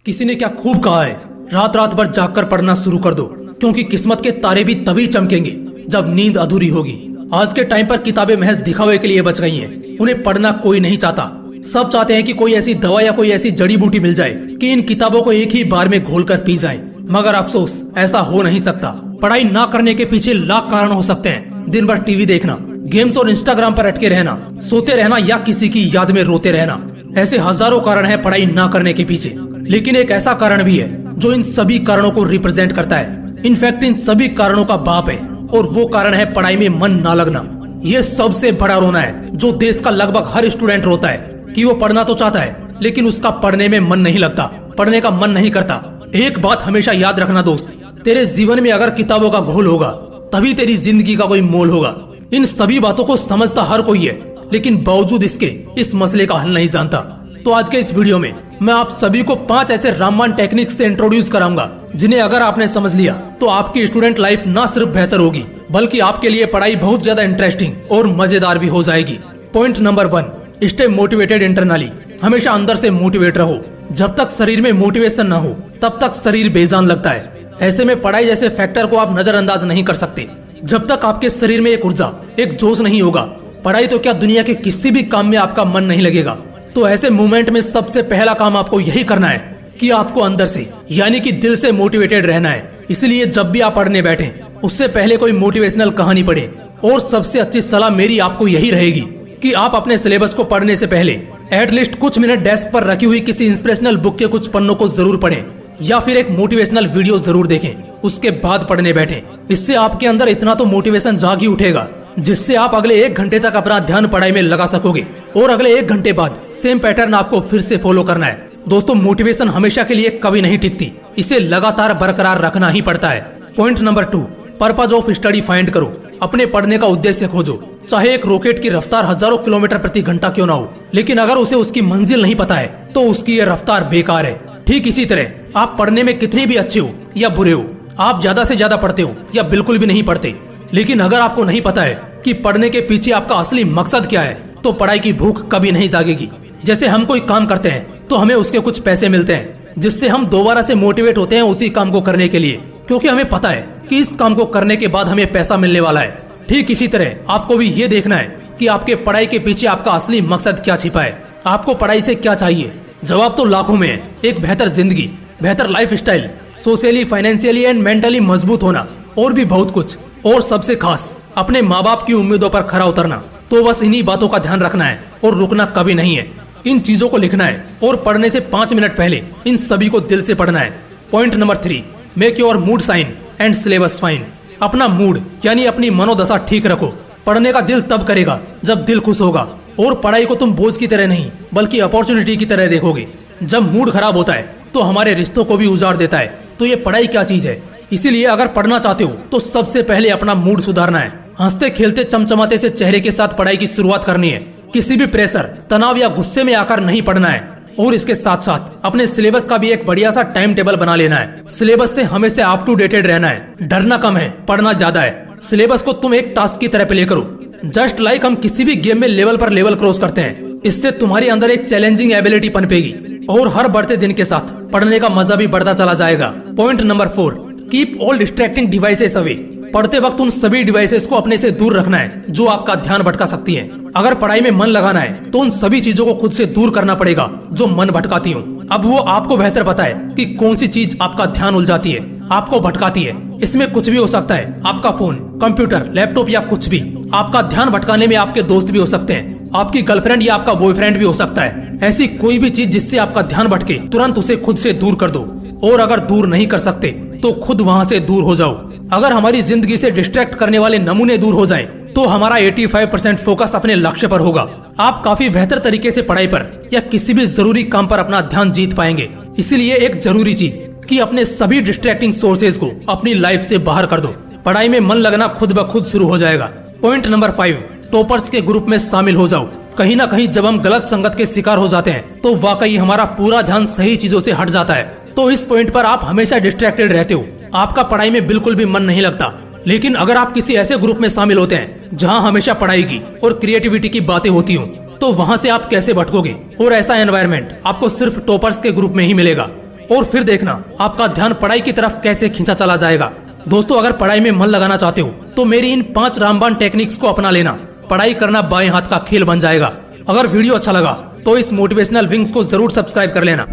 किसी ने क्या खूब कहा है, रात रात भर जागकर पढ़ना शुरू कर दो, क्योंकि किस्मत के तारे भी तभी चमकेंगे जब नींद अधूरी होगी। आज के टाइम पर किताबें महज दिखावे के लिए बच गई हैं। उन्हें पढ़ना कोई नहीं चाहता। सब चाहते हैं कि कोई ऐसी दवा या कोई ऐसी जड़ी बूटी मिल जाए कि इन किताबों को एक ही बार में घोलकर पी जाए। मगर अफसोस, ऐसा हो नहीं सकता। पढ़ाई ना करने के पीछे लाख कारण हो सकते हैं। दिन भर टीवी देखना, गेम्स और इंस्टाग्राम पर अटके रहना, सोते रहना या किसी की याद में रोते रहना, ऐसे हजारों कारण हैं पढ़ाई ना करने के पीछे। लेकिन एक ऐसा कारण भी है जो इन सभी कारणों को रिप्रेजेंट करता है। इनफैक्ट इन सभी कारणों का बाप है, और वो कारण है पढ़ाई में मन ना लगना। ये सबसे बड़ा रोना है जो देश का लगभग हर स्टूडेंट रोता है कि वो पढ़ना तो चाहता है, लेकिन उसका पढ़ने में मन नहीं लगता, पढ़ने का मन नहीं करता। एक बात हमेशा याद रखना दोस्त, तेरे जीवन में अगर किताबों का घोल होगा तभी तेरी जिंदगी का कोई मोल होगा। इन सभी बातों को समझता हर कोई है, लेकिन बावजूद इसके इस मसले का हल नहीं जानता। तो आज के इस वीडियो में मैं आप सभी को 5 ऐसे रामबाण टेक्निक्स से इंट्रोड्यूस कराऊंगा जिन्हें अगर आपने समझ लिया तो आपकी स्टूडेंट लाइफ ना सिर्फ बेहतर होगी, बल्कि आपके लिए पढ़ाई बहुत ज्यादा इंटरेस्टिंग और मजेदार भी हो जाएगी। Point number 1, stay motivated internally. हमेशा अंदर से मोटिवेट रहो। जब तक शरीर में मोटिवेशन न हो तब तक शरीर बेजान लगता है। ऐसे में पढ़ाई जैसे फैक्टर को आप नजरअंदाज नहीं कर सकते। जब तक आपके शरीर में एक ऊर्जा, एक जोश नहीं होगा, पढ़ाई तो क्या दुनिया के किसी भी काम में आपका मन नहीं लगेगा। तो ऐसे मोमेंट में सबसे पहला काम आपको यही करना है कि आपको अंदर से यानी कि दिल से मोटिवेटेड रहना है। इसलिए जब भी आप पढ़ने बैठे उससे पहले कोई मोटिवेशनल कहानी पढ़े। और सबसे अच्छी सलाह मेरी आपको यही रहेगी कि आप अपने सिलेबस को पढ़ने से पहले एटलीस्ट कुछ मिनट डेस्क पर रखी हुई किसी इंस्पिरेशनल बुक के कुछ पन्नों को जरूर पढ़ें, या फिर एक मोटिवेशनल वीडियो जरूर देखें, उसके बाद पढ़ने बैठें। इससे आपके अंदर इतना तो मोटिवेशन जाग ही उठेगा जिससे आप अगले 1 घंटे तक अपना ध्यान पढ़ाई में लगा सकोगे, और अगले 1 घंटे बाद सेम पैटर्न आपको फिर से फॉलो करना है। दोस्तों, मोटिवेशन हमेशा के लिए कभी नहीं टिकती, इसे लगातार बरकरार रखना ही पड़ता है। Point number 2, purpose of study find करो। अपने पढ़ने का उद्देश्य खोजो। चाहे एक रॉकेट की रफ्तार हजारों किलोमीटर प्रति घंटा क्यों ना हो, लेकिन अगर उसे उसकी मंजिल नहीं पता है तो उसकी ये रफ्तार बेकार है। ठीक इसी तरह आप पढ़ने में कितने भी अच्छे हो या बुरे हो, आप ज्यादा से ज्यादा पढ़ते हो या बिल्कुल भी नहीं पढ़ते, लेकिन अगर आपको नहीं पता है कि पढ़ने के पीछे आपका असली मकसद क्या है, तो पढ़ाई की भूख कभी नहीं जागेगी। जैसे हम कोई काम करते हैं तो हमें उसके कुछ पैसे मिलते हैं, जिससे हम दोबारा से मोटिवेट होते हैं उसी काम को करने के लिए, क्योंकि हमें पता है कि इस काम को करने के बाद हमें पैसा मिलने वाला है। ठीक इसी तरह आपको भी ये देखना है कि आपके पढ़ाई के पीछे आपका असली मकसद क्या छिपा है। आपको पढ़ाई से क्या चाहिए? जवाब तो लाखों में है। एक बेहतर जिंदगी, बेहतर life style, socially, financially and mentally मजबूत होना, और भी बहुत कुछ। और सबसे खास अपने माँ बाप की उम्मीदों पर खरा उतरना। तो बस इन्हीं बातों का ध्यान रखना है और रुकना कभी नहीं है। इन चीजों को लिखना है और पढ़ने से 5 मिनट पहले इन सभी को दिल से पढ़ना है। Point number 3, make your mood sign and syllabus fine. अपना मूड यानी अपनी मनोदशा ठीक रखो। पढ़ने का दिल तब करेगा जब दिल खुश होगा, और पढ़ाई को तुम बोझ की तरह नहीं बल्कि अपॉर्चुनिटी की तरह देखोगे। जब मूड खराब होता है तो हमारे रिश्तों को भी उजाड़ देता है। तो ये पढ़ाई क्या चीज है? इसीलिए अगर पढ़ना चाहते हो तो सबसे पहले अपना मूड सुधारना है। हंसते खेलते चमचमाते से चेहरे के साथ पढ़ाई की शुरुआत करनी है। किसी भी प्रेशर, तनाव या गुस्से में आकर नहीं पढ़ना है। और इसके साथ साथ अपने सिलेबस का भी एक बढ़िया सा टाइम टेबल बना लेना है। सिलेबस से हमेशा अप टू डेटेड रहना है। डरना कम है, पढ़ना ज्यादा है। सिलेबस को तुम एक टास्क की तरह प्ले करो, जस्ट लाइक हम किसी भी गेम में लेवल पर लेवल क्रॉस करते हैं। इससे तुम्हारे अंदर एक चैलेंजिंग एबिलिटी पनपेगी, और हर बढ़ते दिन के साथ पढ़ने का मजा भी बढ़ता चला जाएगा। Point number 4, keep all distracting devices away. पढ़ते वक्त उन सभी डिवाइसेस को अपने से दूर रखना है जो आपका ध्यान भटका सकती हैं। अगर पढ़ाई में मन लगाना है तो उन सभी चीजों को खुद से दूर करना पड़ेगा जो मन भटकाती हूँ। अब वो आपको बेहतर पता है कि कौन सी चीज आपका ध्यान उलझाती है, आपको भटकाती है। इसमें कुछ भी हो सकता है, आपका फोन, कंप्यूटर, लैपटॉप या कुछ भी। आपका ध्यान भटकाने में आपके दोस्त भी हो सकते हैं, आपकी गर्लफ्रेंड या आपका बॉयफ्रेंड भी हो सकता है। ऐसी कोई भी चीज जिससे आपका ध्यान भटके, तुरंत उसे खुद से दूर कर दो। और अगर दूर नहीं कर सकते तो खुद वहाँ से दूर हो जाओ। अगर हमारी जिंदगी से डिस्ट्रैक्ट करने वाले नमूने दूर हो जाएं, तो हमारा 85% फोकस अपने लक्ष्य पर होगा। आप काफी बेहतर तरीके से पढ़ाई पर या किसी भी जरूरी काम पर अपना ध्यान जीत पाएंगे। इसीलिए एक जरूरी चीज कि अपने सभी डिस्ट्रैक्टिंग सोर्सेज को अपनी लाइफ से बाहर कर दो। पढ़ाई में मन लगना खुद ब खुद शुरू हो जाएगा। पॉइंट नंबर 5, टॉपर्स के ग्रुप में शामिल हो जाओ। कहीं ना कहीं जब हम गलत संगत के शिकार हो जाते हैं तो वाकई हमारा पूरा ध्यान सही चीजों से हट जाता है। तो इस पॉइंट पर आप हमेशा डिस्ट्रैक्टेड रहते हो, आपका पढ़ाई में बिल्कुल भी मन नहीं लगता। लेकिन अगर आप किसी ऐसे ग्रुप में शामिल होते हैं जहां हमेशा पढ़ाई की और क्रिएटिविटी की बातें होती हों, तो वहां से आप कैसे भटकोगे। और ऐसा एनवायरनमेंट आपको सिर्फ टॉपर्स के ग्रुप में ही मिलेगा। और फिर देखना आपका ध्यान पढ़ाई की तरफ कैसे खींचा चला जाएगा। दोस्तों, अगर पढ़ाई में मन लगाना चाहते हो तो मेरी इन 5 रामबाण टेक्निक्स को अपना लेना। पढ़ाई करना बाएं हाथ का खेल बन जाएगा। अगर वीडियो अच्छा लगा तो इस मोटिवेशनल विंग्स को जरूर सब्सक्राइब कर लेना।